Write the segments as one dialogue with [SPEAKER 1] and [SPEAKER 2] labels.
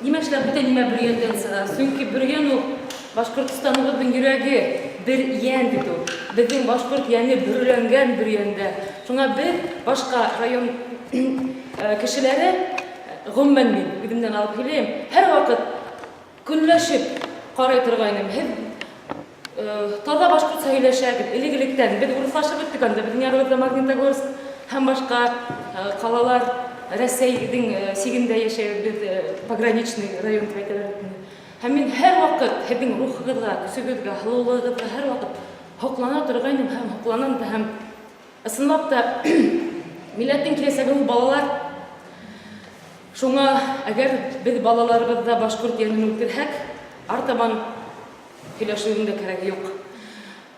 [SPEAKER 1] Нимәшләп бөтен нимә бөргәндән сыра? Сөнки бөргән ул Башкортстаныбызның йөрәге, бер йән бит ул. Безнең башкорт йәне бөреләнгән бөргәндә. Шуңа без башка район кешеләре, гомумән мин үземнән алып киләм, һәр вакыт көнләшеп карый торгайным. Таза башкортча һөйләшәбез, элек-электән. Без урыслашып беттек анда, безнең ярыбызда Магнитогорск һәм башка калалар, Рәсәйнең сигендә яшәйбез, пограничный район дип әйтәләр. Һәм мин һәр вакыт һеҙҙең рухығыҙға, көсөгөҙгә, һылыулығыҙға һәр вакыт һоҡлана торғайным һәм һоҡланам да һәм ысынлап та милләттең киләсәге ул балалар. Шуңа әгәр беҙ балаларыбыҙҙа башҡорт йәнен үлтерһәк, артабан һөйләшеүҙең дә кәрәге юҡ.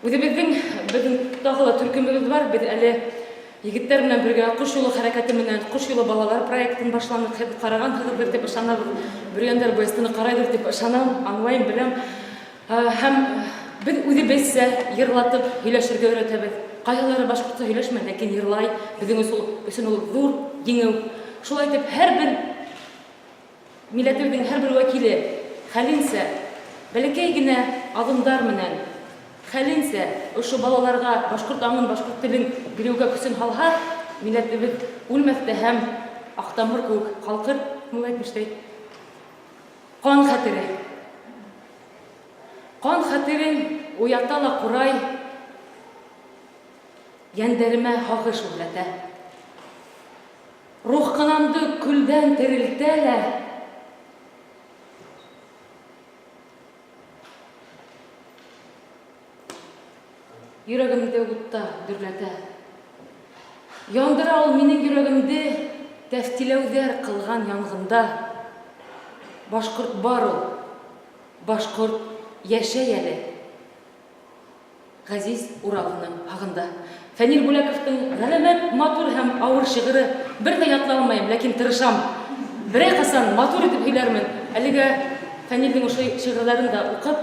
[SPEAKER 1] Үҙебеҙҙең тағы ла төркөмөбөҙ бар. Беҙ әле егеттәр менән бергә ҡош юлы хәрәкәте менән ҡош юлы балалар проектын башланыҡ. Һеҙ ҡарағанһығыҙҙыр дип ышанабыҙ. Бөрйәндәр БСТ-ны ҡарайҙыр дип ышанам, аңлайым, беләм. Һәм беҙ үҙебеҙсә йырлатып һөйләшергә өйрәтәбеҙ. Ҡайһылары башҡортса һөйләшмәй, ләкин йырлай. Беҙҙең өсөн ул ҙур еңеү. Шулай итеп, һәр бер милләтебеҙҙең һәр бер вәкиле хәленсә, бәләкәй генә аҙымдар менән хәленсә ошо балаларға башҡорт аңын, башҡорт телен биреүгә көсөн һалһа, милләтебеҙ үлмәҫтә һәм Аҡтамыр кеүек ҡалҡыр, әйтмештәй. Ҡан хәтере. Ҡан хәтерен уята ла ҡурай, йәндәремә һағыш үләтә. Рух ҡанамды көлдән терелтә лә, йөрәгемде утта дөрләтә. Яндыра ул минең йөрәгемде тәфтиләүҙәр ҡылған янғында. Башҡорт бар ул, башҡорт йәшәй әле. Ғәзиз Уралының һағында. Фәнил Бүләковтың ғәләмәт, матур һәм ауыр шиғыры бер ҙә ятлай алмайым, ләкин тырышам. Берәй ҡасан матур итеп һөйләрмен. Әлегә Фәнилдең ошо шиғырҙарын да уҡып,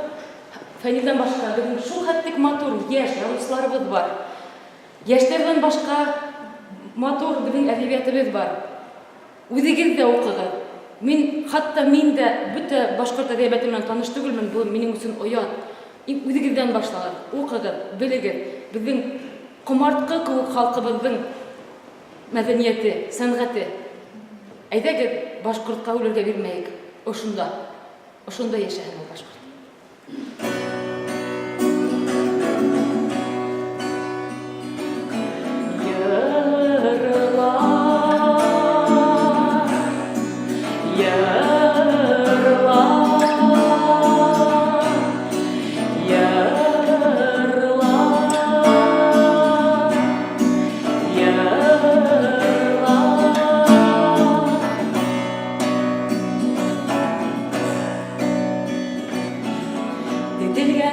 [SPEAKER 1] Фәнилдән башҡа беҙҙең шул хәтлек матур йәш яҙыусыларыбыҙ бар. Йәштәрҙән башҡа матур беҙҙең әҙәбиәтебеҙ бар. Үҙегеҙ дә уҡығыҙ. Хатта мин дә бөтә башҡорт әҙәбиәте менән таныш түгелмен, был минең өсөн оят. Үҙегеҙҙән башлағыҙ, уҡығыҙ, белегеҙ. Беҙҙең ҡомартҡы кеүек халҡыбыҙҙың мәҙәниәте, сәнғәте. Әйҙәгеҙ, башҡортҡа үлергә бирмәйек. Ошонда йәшәһен ул башҡорт.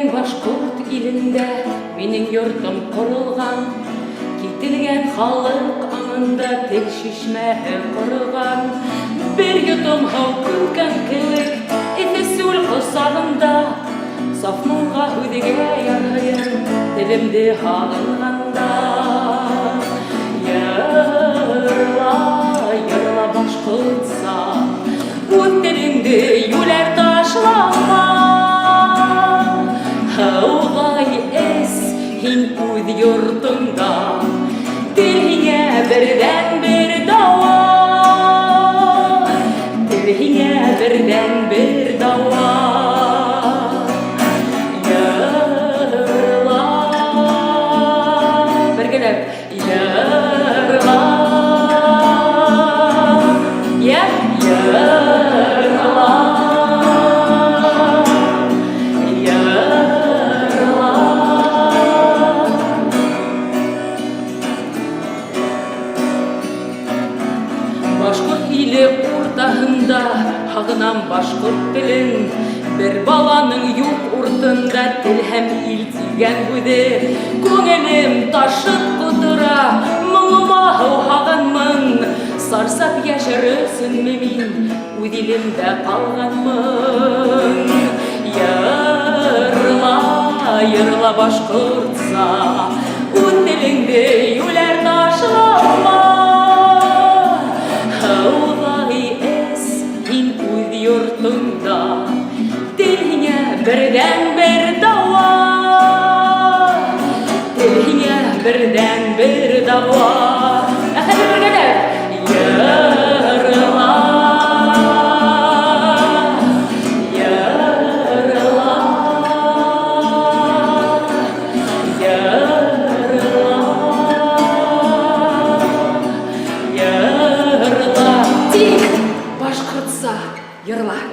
[SPEAKER 1] Башҡорт илендә минең йортом ҡоролған, кителгән халыҡ аңында тел шишмәһе ҡороған. Бер йотом һыу күмгән кеүек эҫе сүл ҡосағында, саф моңға һүҙгә ярһыйым телемде һағынғанда. Йырла, йырла башҡортса, үҙ телеңде йүләр ташлама. Һыуҙай эс һин үҙ йортоңда, тел һиңә берҙән-бер дауа. Тел һиңә берҙән-бер дауа. Йырла, бергәләп, йырла, йырла. Һағынам башҡорт телен, бер баланың юҡ уртында тел һәм ил тигән һүҙе. Күңелем ташып ҡотора, моңома һыу һағанмын. Сарсап йәшәр өсөнмө мин үҙ илемдә ҡалғанмын. Йырла, йырла башҡортса, үҙ телеңде йүләр ташлама. Һыуҙай эс һин үҙ yurtunda Diline birden bir dava Diline birden bir dava Hadi birlikte Yarıla Yarıla Yarıla Yarıla Tik Башкортса Yarıla